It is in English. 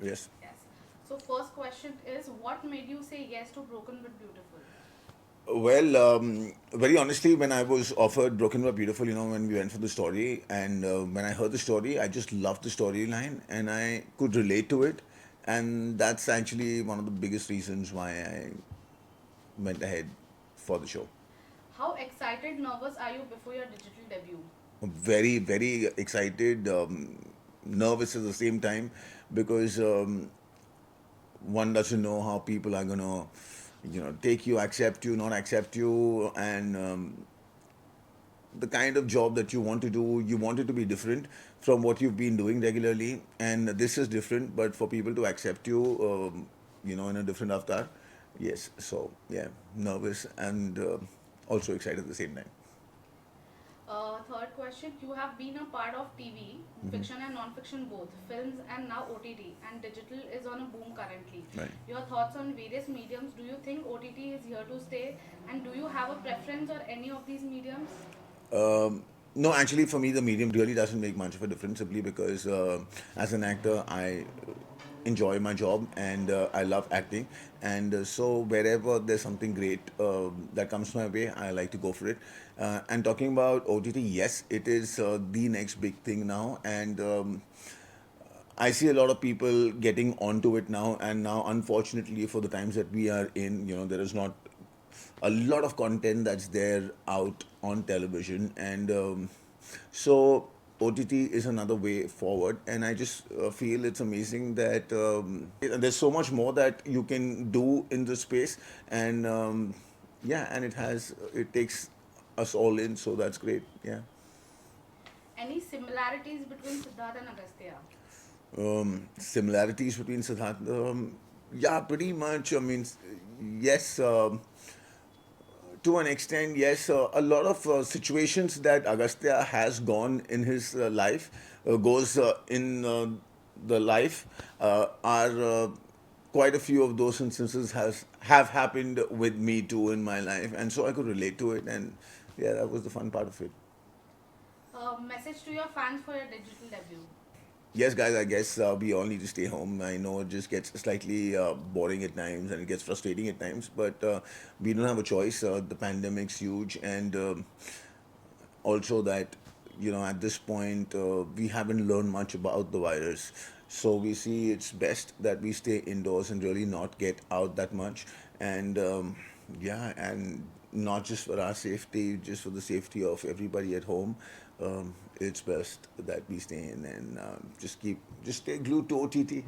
Yes. Yes. So first question is, what made you say yes to Broken but Beautiful? Well, very honestly, when I was offered Broken But Beautiful, when we went for the story, and when I heard the story, I just loved the storyline and I could relate to it. And that's actually one of the biggest reasons why I went ahead for the show. How excited, nervous are you before your digital debut? Very, very excited, nervous at the same time because one doesn't know how people are gonna, take you, accept you, not accept you, and the kind of job that you want to do, you want it to be different from what you've been doing regularly, and this is different. But for people to accept you, in a different avatar, yes. So yeah, nervous and also excited at the same time. Third question, you have been a part of TV, fiction and non-fiction both, films and now OTT, and digital is on a boom currently. Right. Your thoughts on various mediums? Do you think OTT is here to stay? And do you have a preference or any of these mediums? No, actually, for me, the medium really doesn't make much of a difference simply because as an actor, I enjoy my job and I love acting. And so, wherever there's something great that comes my way, I like to go for it. And talking about OTT, yes, it is the next big thing now. And I see a lot of people getting onto it now, and now, unfortunately, for the times that we are in, there is not a lot of content that's there out on television, and so OTT is another way forward. And I just feel it's amazing that there's so much more that you can do in this space, and yeah, and it takes us all in, so that's great. Yeah. Any similarities between Siddharth and Agastya? Similarities between Siddharth, yeah, pretty much. I mean, yes. To an extent, yes. A lot of situations that Agastya has gone in his life, goes in the life, are quite a few of those instances have happened with me too in my life, and so I could relate to it, and yeah, that was the fun part of it. Message to your fans for your digital debut. Yes, guys, I guess we all need to stay home. I know it just gets slightly boring at times and it gets frustrating at times, but we don't have a choice. The pandemic's huge, and also that, at this point, we haven't learned much about the virus. So we see it's best that we stay indoors and really not get out that much. And yeah, and not just for our safety, just for the safety of everybody at home. It's best that we stay in and just stay glued to OTT.